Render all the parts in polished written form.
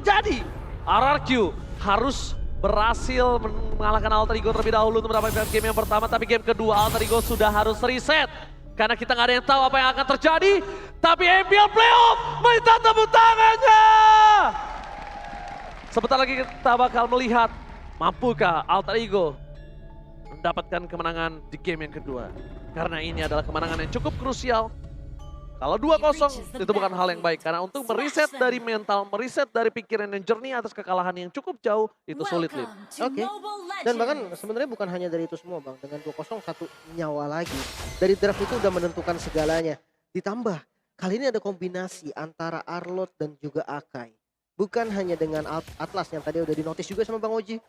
terjadi? RRQ harus berhasil mengalahkan Alter Ego terlebih dahulu untuk mendapatkan game yang pertama. Tapi game kedua Alter Ego sudah harus reset. Karena kita nggak ada yang tahu apa yang akan terjadi. Tapi MPL Playoff minta tepuk tangannya. Sebentar lagi kita bakal melihat mampukah Alter Ego mendapatkan kemenangan di game yang kedua. Karena ini adalah kemenangan yang cukup krusial. Kalau 2-0 itu bukan hal yang baik. Karena untuk meriset dari mental, meriset dari pikiran yang jernih atas kekalahan yang cukup jauh, itu sulit, Lim. Oke. Dan bahkan sebenarnya bukan hanya dari itu semua Bang. Dengan 2-0 satu nyawa lagi. Dari draft itu udah menentukan segalanya. Ditambah, kali ini ada kombinasi antara Arlot dan juga Akai. Bukan hanya dengan Atlas yang tadi udah dinotis juga sama Bang Oji.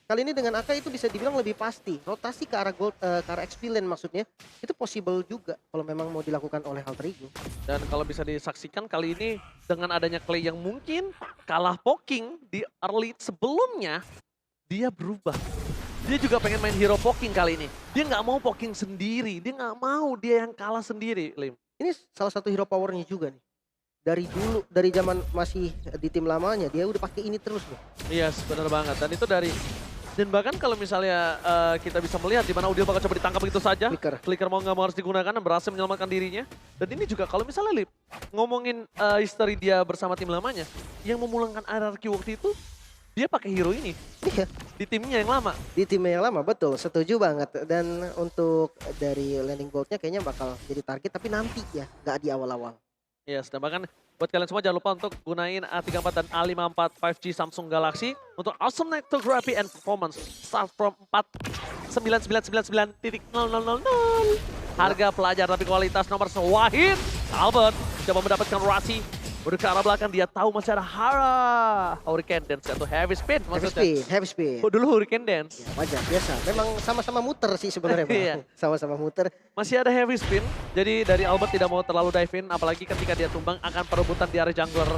Kali ini dengan Akai itu bisa dibilang lebih pasti. Rotasi ke arah gold, ke arah XP lane maksudnya. Itu possible juga kalau memang mau dilakukan oleh Alter Ego. Dan kalau bisa disaksikan kali ini dengan adanya Clay yang mungkin kalah poking di early sebelumnya. Dia berubah. Dia juga pengen main hero poking kali ini. Dia nggak mau poking sendiri. Dia nggak mau dia yang kalah sendiri, Lim. Ini salah satu hero powernya juga nih. Dari dulu, dari zaman masih di tim lamanya, dia udah pakai ini terus nih. Iya, yes, benar banget. Dan itu dari... Dan bahkan kalau misalnya kita bisa melihat di mana Udil bakal coba ditangkap begitu saja. Flicker mau nggak mau harus digunakan dan berhasil menyelamatkan dirinya. Dan ini juga kalau misalnya Lip, ngomongin history dia bersama tim lamanya. Yang memulangkan RRQ waktu itu, dia pakai hero ini. Iya. Di timnya yang lama. Di timnya yang lama, betul. Setuju banget. Dan untuk dari landing goldnya kayaknya bakal jadi target. Tapi nanti ya, nggak di awal-awal. Yes, dan bahkan buat kalian semua jangan lupa untuk gunain A34 dan A54 5G Samsung Galaxy untuk awesome photography and performance. Start from 49999.0000. Harga pelajar tapi kualitas nomor Wahid. Albert coba mendapatkan Rasi. Udah ke arah belakang, dia tahu masih ada Hurricane Dance atau Heavy Spin maksudnya. Heavy spin. Oh, dulu Hurricane Dance. Ya, wajar, biasa. Memang sama-sama muter sih sebenarnya Bang. Iya. Sama-sama muter. Masih ada Heavy Spin, jadi dari Albert tidak mau terlalu dive in, apalagi ketika dia tumbang akan perebutan di area jungler.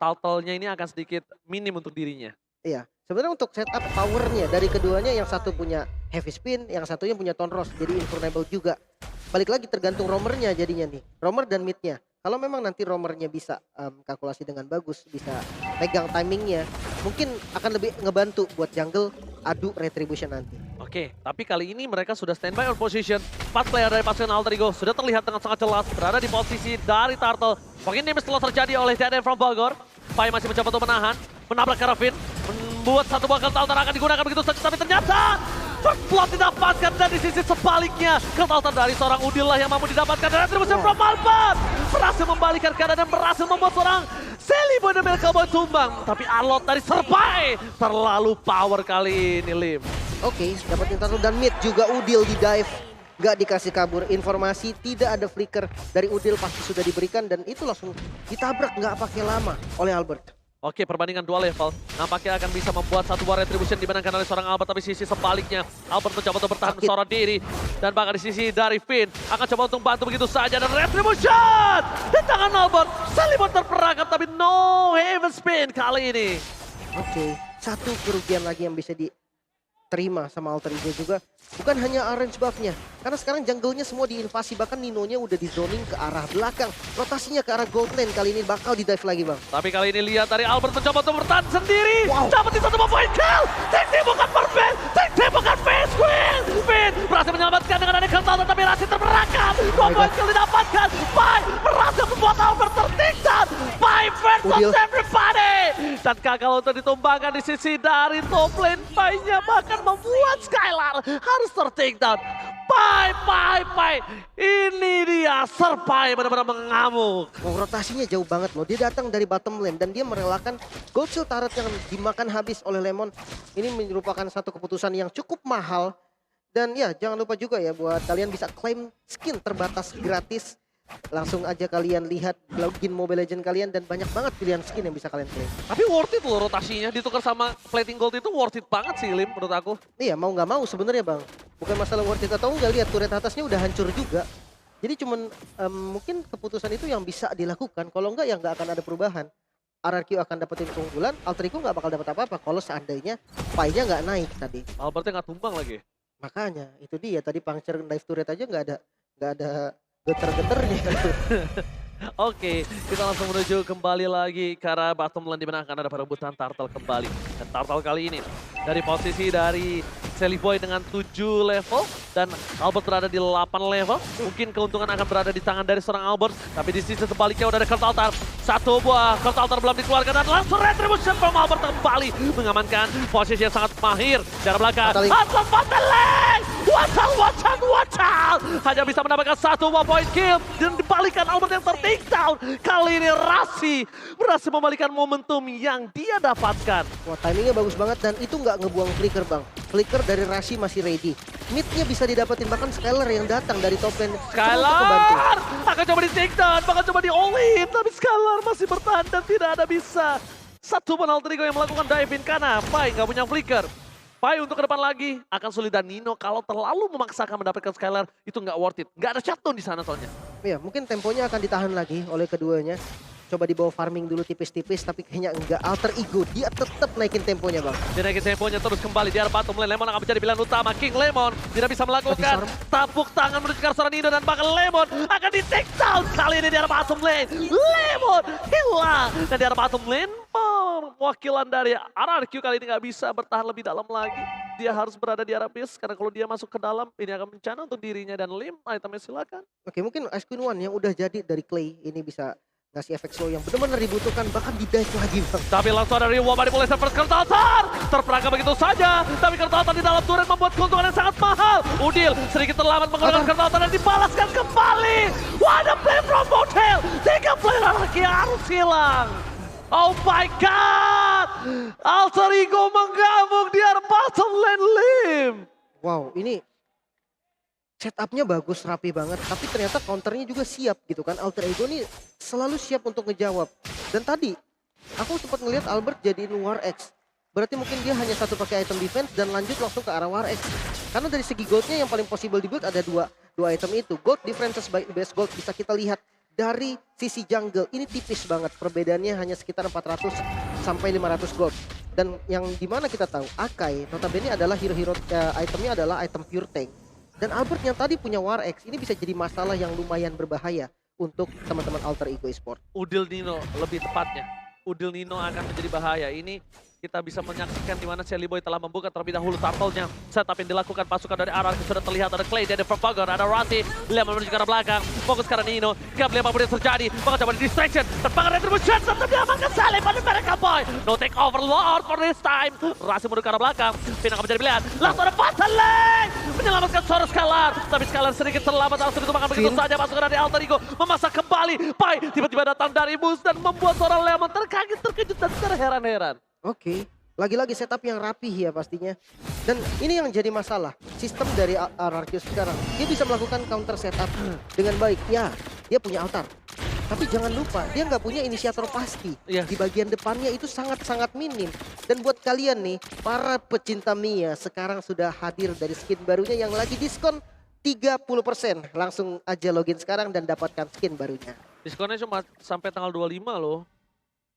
Turtle-nya ini akan sedikit minim untuk dirinya. Iya, sebenarnya untuk setup powernya dari keduanya yang satu punya heavy spin, yang satunya punya Tonros, jadi invulnerable juga. Balik lagi tergantung roamernya jadinya nih, roamer dan midnya. Kalau memang nanti roamernya bisa kalkulasi dengan bagus, bisa pegang timingnya, mungkin akan lebih ngebantu buat jungle adu retribution nanti. Oke, tapi kali ini mereka sudah standby on position. 4 player dari pasukan Alter Ego sudah terlihat dengan sangat jelas berada di posisi dari Turtle. Mungkin damage telah terjadi oleh Jaden from Bogor. Pai masih mencoba untuk menahan, menabrak Karavin, membuat satu bakal Taltar akan digunakan begitu saja, tapi ternyata first blood didapatkan dan di sisi sebaliknya Taltar dari seorang Udil lah yang mampu didapatkan dan retribusi from Albert berhasil membalikan keadaan dan berhasil membuat seorang Sally Boy dan Melka Boy tumbang. Tapi Arlot dari Serpai terlalu power kali ini, Lim. Oke, dapetin Turtle dan mid juga Udil di dive. Gak dikasih kabur, informasi tidak ada flicker dari Udil pasti sudah diberikan dan itu langsung ditabrak nggak pakai lama oleh Albert. Oke, perbandingan dua level nampaknya akan bisa membuat satu buah retribution dimenangkan oleh seorang Albert, tapi sisi sebaliknya Albert mencoba untuk bertahan seorang diri dan bahkan di sisi dari Finn akan coba untuk bantu begitu saja dan retribution di tangan Albert. Salibon terperangkap tapi no heaven spin kali ini. Oke, satu kerugian lagi yang bisa diterima sama Alter Ego juga bukan hanya orange buff-nya, karena sekarang jungle-nya semua diinvasi, bahkan Nino-nya udah di zoning ke arah belakang, rotasinya ke arah gold lane, kali ini bakal di dive lagi Bang. Tapi kali ini lihat dari Albert mencoba untuk bertahan sendiri, dapetin satu point kill, Tik bukan perben, Tik bukan face queen, Finn berhasil menyelamatkan dengan adanya Keltal tetapi Rasi terperangkap, 2 point kill didapatkan, Pai berhasil membuat Albert tertiksan, Pai versus everybody, dan gagal untuk ditumbangkan di sisi dari top lane. Pai-nya bahkan membuat Skylar harus ter-take down. Pai. Ini dia Serpai benar-benar mengamuk. Rotasinya jauh banget loh. Dia datang dari bottom lane dan dia merelakan gold shield turret yang dimakan habis oleh Lemon. Ini merupakan satu keputusan yang cukup mahal. Dan ya jangan lupa juga ya buat kalian bisa claim skin terbatas gratis. Langsung aja kalian lihat login Mobile Legends kalian dan banyak banget pilihan skin yang bisa kalian claim. Tapi worth it loh rotasinya, ditukar sama plating gold itu worth it banget sih Lim menurut aku. Iya mau nggak mau sebenarnya Bang. Bukan masalah worth it atau enggak, lihat turret atasnya udah hancur juga. Jadi cuman mungkin keputusan itu yang bisa dilakukan, kalau enggak ya nggak akan ada perubahan. RRQ akan dapetin keunggulan, Alter Ego nggak bakal dapat apa-apa kalau seandainya Pai-nya nggak naik tadi. Albertnya nggak tumbang lagi. Makanya itu dia tadi puncture dive turret aja nggak ada geter-geternya. Oke, kita langsung menuju kembali lagi ke arah bottom lane di mana akan ada perebutan Turtle kembali. Dan Turtle kali ini dari posisi dari Sally Boy dengan 7 level dan Albert berada di 8 level. Mungkin keuntungan akan berada di tangan dari seorang Albert, tapi di sisi sebaliknya udah ada Kurt Altar. Satu buah Kurt Altar belum dikeluarkan dan langsung Retribution from Albert kembali mengamankan posisi yang sangat mahir dari belakang. Atlas Pateleng! Watch out! Hanya bisa mendapatkan satu point kill dan dibalikan Albert yang tertakedown. Kali ini Rasi berhasil membalikan momentum yang dia dapatkan. Wah, timingnya bagus banget dan itu nggak ngebuang flicker, Bang. Flicker dari Rasi masih ready. Mid-nya bisa didapetin, bahkan Skylar yang datang dari top lane. Skylar akan coba di takedown, bahkan coba di all-in. Tapi Skylar masih bertahan dan tidak ada bisa. Satu pun Alter Ego yang melakukan dive-in karena Pai nggak punya flicker. Pai untuk ke depan lagi akan sulit dan Nino kalau terlalu memaksakan mendapatkan Skylar itu nggak worth it. Nggak ada shutdown di sana soalnya. Iya, mungkin temponya akan ditahan lagi oleh keduanya. Coba dibawa farming dulu tipis-tipis, tapi kayaknya enggak. Alter Ego, dia tetap naikin temponya, Bang. Dia naikin temponya terus kembali di arah bottom lane. Lemon akan menjadi pilihan utama. King Lemon tidak bisa melakukan tapuk tangan menuju ke arah seorang Nino dan bahkan Lemon akan di take down kali ini di arah bottom lane. Lemon hilang dan di arah bottom lane wakilan dari RRQ kali ini nggak bisa bertahan lebih dalam lagi. Dia harus berada di arah base karena kalau dia masuk ke dalam ini akan bencana untuk dirinya dan Lim itemnya silakan. Oke, mungkin Ice Queen One yang udah jadi dari Clay ini bisa ngasih efek slow yang benar-benar dibutuhkan, bahkan di dive lagi, Bang. Tapi langsung ada reward dari Police First Kurt Altar. Terperangkap begitu saja. Tapi Kurt Altar di dalam turret membuat keuntungan yang sangat mahal. Udil sedikit terlambat menggunakan Kurt Altar dan dibalaskan kembali. What a play from Motel. 3 player lagi harus hilang. Oh my god. Alter Ego menggabung di arah bottom lane Lim. Wow, ini setupnya bagus, rapi banget, tapi ternyata counternya juga siap gitu kan. Alter Ego nih selalu siap untuk ngejawab. Dan tadi aku sempat ngelihat Albert jadiin War X. Berarti mungkin dia hanya satu pakai item defense dan lanjut langsung ke arah War X. Karena dari segi goldnya yang paling possible di build ada dua item itu. Gold differences by base gold bisa kita lihat dari sisi jungle. Ini tipis banget, perbedaannya hanya sekitar 400 sampai 500 gold. Dan yang dimana kita tahu Akai notabene adalah hero-hero itemnya adalah item pure tank. Dan Albert yang tadi punya War X ini bisa jadi masalah yang lumayan berbahaya untuk teman-teman Alter Ego Esport. Udil Nino lebih tepatnya. Udil Nino akan menjadi bahaya. Ini kita bisa menyaksikan di mana Sally Boy telah membuka terlebih dahulu turtle-nya. Setup yang dilakukan pasukan dari RRQ sudah terlihat. Ada Clay, ada Frogger, ada Rati. Lemon menuju ke arah belakang. Fokus ke arah Nino. Gak boleh apapun yang terjadi. Bahkan coba di distraction. Terpangan Retribution. Tetap diamankan Sally pada mereka boy. No take over Lord for this time. Rasi menuju ke arah belakang. Pin akan menjadi pilihan. Langsung ada Pateleng. Menyelamatkan seorang Skylar. Tapi Skylar sedikit terlambat. Langsung ditumbangkan begitu saja. Pasukan dari Alter Ego memasak kembali. Pai tiba-tiba datang dari bus dan membuat seorang Lemon terkaget, terkejut dan terheran-heran. Oke. Lagi-lagi setup yang rapih ya pastinya. Dan ini yang jadi masalah. Sistem dari RRQ sekarang. Dia bisa melakukan counter setup dengan baik. Ya, dia punya altar. Tapi jangan lupa, dia nggak punya inisiator pasti. Iya. Di bagian depannya itu sangat-sangat minim. Dan buat kalian nih, para pecinta Mia sekarang sudah hadir dari skin barunya yang lagi diskon 30%. Langsung aja login sekarang dan dapatkan skin barunya. Diskonnya cuma sampai tanggal 25 loh.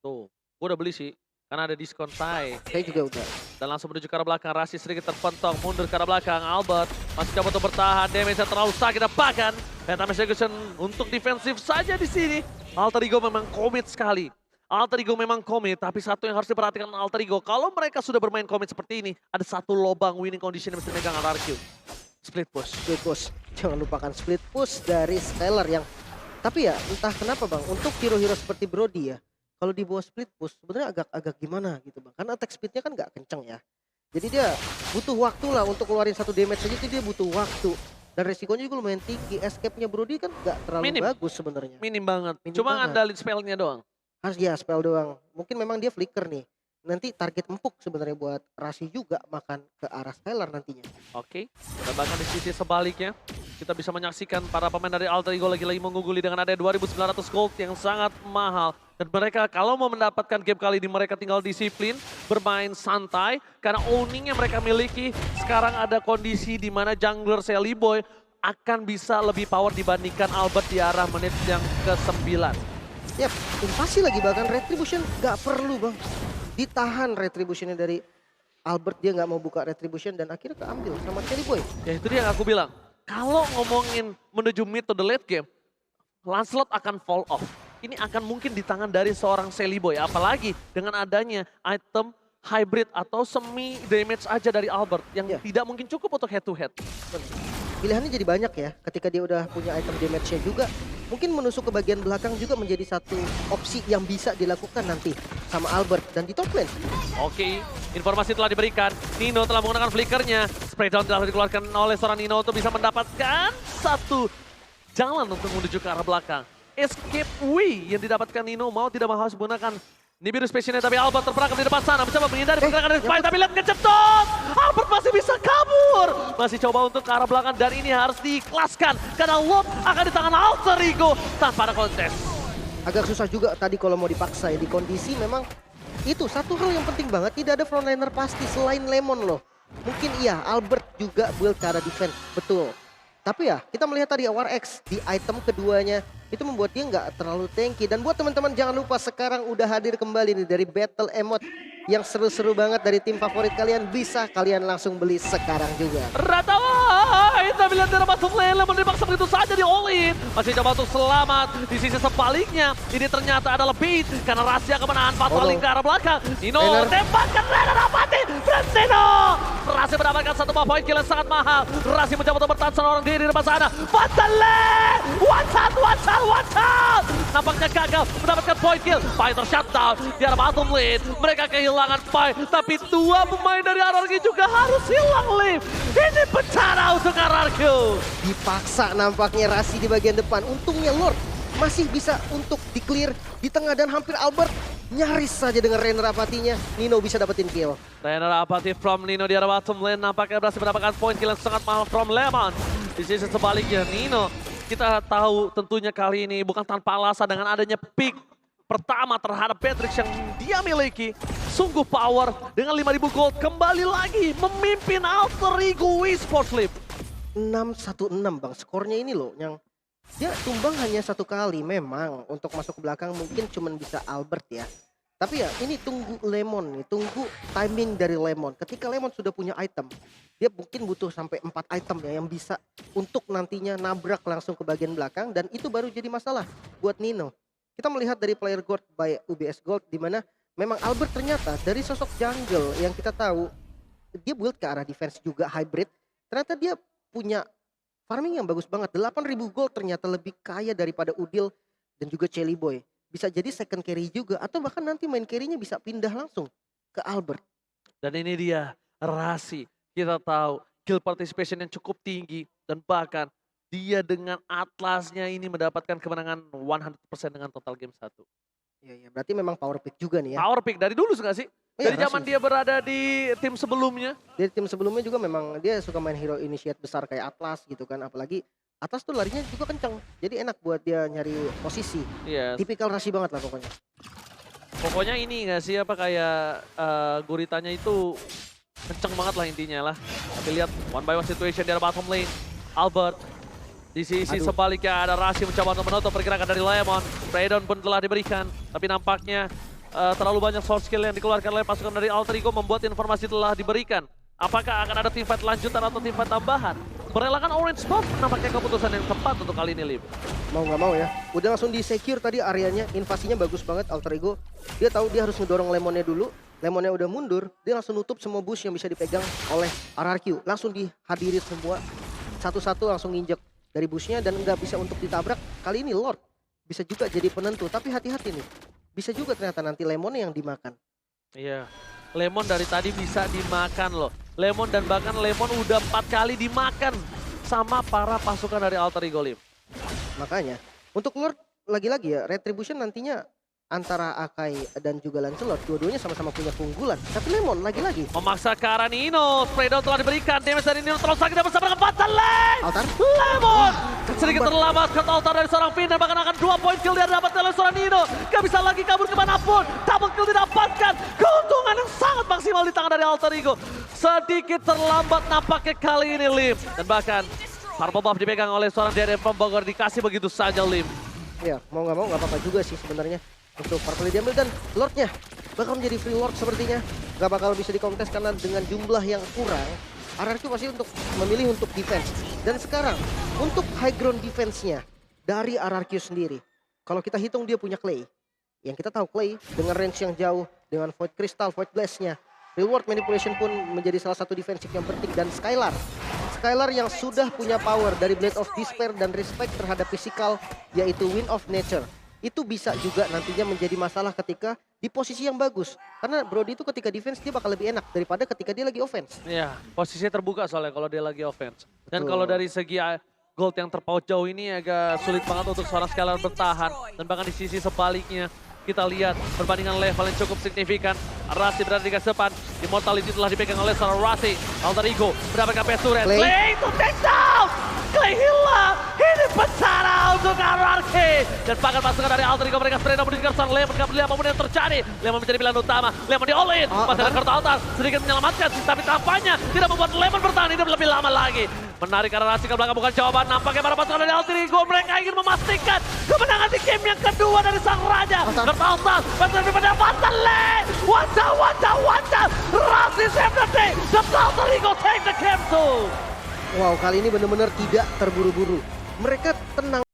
Tuh, gue udah beli sih. Karena ada diskon Thai. Saya juga udah. Dan langsung menuju ke arah belakang. Rasi sedikit terpentong. Mundur ke arah belakang. Albert masih coba untuk bertahan. Damage-nya terlalu sakit. Bahkan Phantom Execution untuk defensif saja di sini. Alter Ego memang komit sekali. Alter Ego memang komit. Tapi satu yang harus diperhatikan Alter Ego. Kalau mereka sudah bermain komit seperti ini. Ada satu lobang winning condition yang mesti megang RRQ. Split push. Split push. Jangan lupakan split push dari Skylar yang... Tapi ya entah kenapa Bang. Untuk hero-hero seperti Brody ya. Kalau di bawah split push sebenarnya agak gimana gitu Bang. Karena attack speednya kan nggak kenceng ya. Jadi dia butuh waktu lah untuk keluarin satu damage saja itu dia butuh waktu. Dan resikonya juga lumayan tinggi. Escape-nya Brody kan nggak terlalu bagus sebenarnya. Minim banget. Minim Cuma banget. ngandalin spellnya doang. Harus ya spell doang. Mungkin memang dia flicker nih. Nanti target empuk sebenarnya buat Rasi juga makan ke arah Skylar nantinya. Oke. Dan bahkan di sisi sebaliknya. Kita bisa menyaksikan para pemain dari Alter Ego lagi-lagi mengungguli dengan ada 2.900 gold yang sangat mahal. Dan mereka kalau mau mendapatkan game kali ini mereka tinggal disiplin, bermain santai. Karena owning yang mereka miliki sekarang ada kondisi di mana jungler Sally Boy akan bisa lebih power dibandingkan Albert di arah menit yang ke-9. Yap, invasi lagi bahkan Retribution nggak perlu Bang. Ditahan Retributionnya dari Albert, dia nggak mau buka Retribution dan akhirnya keambil sama Sally Boy. Ya itu dia yang aku bilang. Kalau ngomongin menuju mid to the late game, Lancelot akan fall off. Ini akan mungkin di tangan dari seorang Sally Boy. Apalagi dengan adanya item hybrid atau semi damage aja dari Albert yang Ya. tidak mungkin cukup untuk head to head. Pilihannya jadi banyak ya, ketika dia udah punya item damage-nya juga, mungkin menusuk ke bagian belakang juga menjadi satu opsi yang bisa dilakukan nanti sama Albert dan di top lane. Oke, informasi telah diberikan. Nino telah menggunakan flickernya. Spray down telah dikeluarkan oleh seorang Nino untuk bisa mendapatkan satu jalan untuk menuju ke arah belakang. Escape way yang didapatkan Nino mau tidak mau harus menggunakan Nibiru Space-nya, tapi Albert terperangkap di depan sana. Mencoba menghindari pergerakan dari Spy, tapi lihat kecetot! Albert masih bisa kabur! Masih coba untuk ke arah belakang dan ini harus diikhlaskan. Karena Lot akan di tangan Alter Ego tanpa ada kontes. Agak susah juga tadi kalau mau dipaksa ya, di kondisi memang itu satu hal yang penting banget, tidak ada frontliner pasti selain Lemon loh. Mungkin iya, Albert juga build ke arah defense, betul. Tapi ya, kita melihat tadi War X di item keduanya, itu membuat dia nggak terlalu tanky. Dan buat teman-teman jangan lupa sekarang udah hadir kembali nih dari Battle Emote yang seru-seru banget dari tim favorit kalian. Bisa kalian langsung beli sekarang juga. Ratawai, tapi lihat dari masuk lele, dipaksa begitu saja di all in. Masih coba untuk selamat. Di sisi sebaliknya, ini ternyata adalah beat. Karena rahasia kemenangan Fataling ke arah belakang. Nino tembakkan Renner Apati. Brentino berhasil mendapatkan satu poin kill yang sangat mahal. Berhasil mencoba untuk bertahan seorang diri di depan sana. Fatale! One shot! Nampaknya gagal mendapatkan point kill. Fighter shutdown di arah bottom lane. Mereka kehilangan Pai, tapi dua pemain dari RRQ juga harus hilang Liv. Ini bencana untuk RRQ. Dipaksa nampaknya Rasi di bagian depan. Untungnya Lord masih bisa untuk di-clear di tengah dan hampir Albert nyaris saja dengan Renner Apatinya. Nino bisa dapetin kill. Renner Apati from Nino di arah bottom lane nampaknya berhasil mendapatkan point kill yang sangat mahal from Lemon. Di sisi sebaliknya Nino, kita tahu tentunya kali ini bukan tanpa alasan dengan adanya pick pertama terhadap Patrick yang dia miliki. Sungguh power dengan 5.000 gold kembali lagi memimpin Alter Ego Esports Live. 6-1-6 Bang, skornya ini loh yang dia tumbang hanya satu kali. Memang untuk masuk ke belakang mungkin cuman bisa Albert ya. Tapi ya ini tunggu Lemon nih, tunggu timing dari Lemon. Ketika Lemon sudah punya item, dia mungkin butuh sampai 4 item ya yang bisa untuk nantinya nabrak langsung ke bagian belakang. Dan itu baru jadi masalah buat Nino. Kita melihat dari player gold by UBS Gold di mana memang Albert ternyata dari sosok jungle yang kita tahu dia build ke arah defense juga hybrid. Ternyata dia punya farming yang bagus banget. 8.000 gold ternyata lebih kaya daripada Udil dan juga Chelly Boy. Bisa jadi second carry juga atau bahkan nanti main carry-nya bisa pindah langsung ke Albert. Dan ini dia Rasi. Kita tahu kill participation yang cukup tinggi dan bahkan dia dengan Atlasnya ini mendapatkan kemenangan 100% dengan total game 1. Iya, berarti memang power pick juga nih ya. Power pick dari dulu nggak sih? Iya, Dari zaman dia berada di tim sebelumnya. Dari tim sebelumnya juga memang dia suka main hero initiate besar kayak Atlas gitu kan. Apalagi Atlas tuh larinya juga kencang. Jadi enak buat dia nyari posisi. Iya. Tipikal Rasi banget lah pokoknya. Pokoknya ini nggak sih apa kayak guritanya itu kenceng banget lah intinya lah. Tapi lihat one by one situation di bottom lane. Albert. Di sisi sebaliknya ada Rasi mencoba untuk menutup pergerakan dari Lemon. Breakdown pun telah diberikan. Tapi nampaknya terlalu banyak source skill yang dikeluarkan oleh pasukan dari Alter Ego membuat informasi telah diberikan. Apakah akan ada teamfight lanjutan atau teamfight tambahan? Merelakan orange buff nampaknya keputusan yang tepat untuk kali ini, Lim. Mau nggak mau ya. Udah langsung di secure tadi areanya. Invasinya bagus banget Alter Ego. Dia tahu dia harus ngedorong Lemonnya dulu. Lemonnya udah mundur. Dia langsung nutup semua bush yang bisa dipegang oleh RRQ. Langsung dihadiri semua. Satu-satu langsung nginjek dari bushnya dan nggak bisa untuk ditabrak. Kali ini Lord bisa juga jadi penentu. Tapi hati-hati nih. Bisa juga ternyata nanti Lemon yang dimakan. Iya. Lemon dari tadi bisa dimakan loh. Lemon dan bahkan Lemon udah 4 kali dimakan sama para pasukan dari Alter Ego, Lim. Makanya untuk Lord lagi-lagi ya Retribution nantinya antara Akai dan juga Lancelot dua-duanya sama-sama punya keunggulan. Tapi Lemon lagi-lagi Memaksa ke arah Nino. Spray down telah diberikan. Damage dari Nino terlalu sakit bersama dengan Fatale. Altar. Lemon sedikit terlambat ke altar dari seorang Finn dan bahkan akan 2 point kill dia dapat oleh seorang Nino. Gak bisa lagi kabur kemanapun. Double kill didapatkan. Keuntungan yang sangat maksimal di tangan dari Alter Ego. Sedikit terlambat nampaknya kali ini, Lim. Dan bahkan purple buff dipegang oleh seorang DD from Bogor dikasih begitu saja, Lim. Ya mau nggak mau nggak apa-apa juga sih sebenarnya untuk Purple diambil dan Lordnya bakal menjadi free Lord sepertinya. Nggak bakal bisa dikontes karena dengan jumlah yang kurang RRQ pasti untuk memilih untuk defense. Dan sekarang untuk high ground defense-nya dari RRQ sendiri. Kalau kita hitung dia punya Clay. Yang kita tahu Clay dengan range yang jauh, dengan Void Crystal, Void Blast-nya. Reward Manipulation pun menjadi salah satu defensive yang penting. Dan Skylar. Skylar yang sudah punya power dari Blade of Despair dan respect terhadap physical, yaitu Wind of Nature. Itu bisa juga nantinya menjadi masalah ketika di posisi yang bagus. Karena Brody itu ketika defense dia bakal lebih enak daripada ketika dia lagi offense. Iya, posisinya terbuka soalnya kalau dia lagi offense. Dan Betul. kalau dari segi gold yang terpaut jauh ini agak sulit banget untuk seorang Skylar bertahan. Dan bahkan di sisi sebaliknya kita lihat perbandingan level yang cukup signifikan. Rasi berada di garis depan. Immortality telah dipegang oleh seorang Rasi. Alter Ego mendapatkan PS turret. Clay to take down! Clay hilang! Ini bencana untuk RRQ! Dan bahkan pasukan dari Alter Ego mereka sering memberikan seorang Lemon. Gak peduli apapun yang terjadi. Lemon menjadi pilihan utama. Lemon di all in. Masih ada kartu altar. Sedikit menyelamatkan. Tapi tampaknya tidak membuat Lemon bertahan hidup lebih lama lagi. Menarik karena Rasi ke belakang bukan jawaban. Nampaknya para pasukan dari Alter Ego mereka ingin memastikan kemenangan di game yang kedua dari sang raja. Kartu altar. Pasal pendapatan Le. Wajah. Rasi save the day. The Alter Ego take the game too. Wow, kali ini benar-benar tidak terburu-buru. Mereka tenang.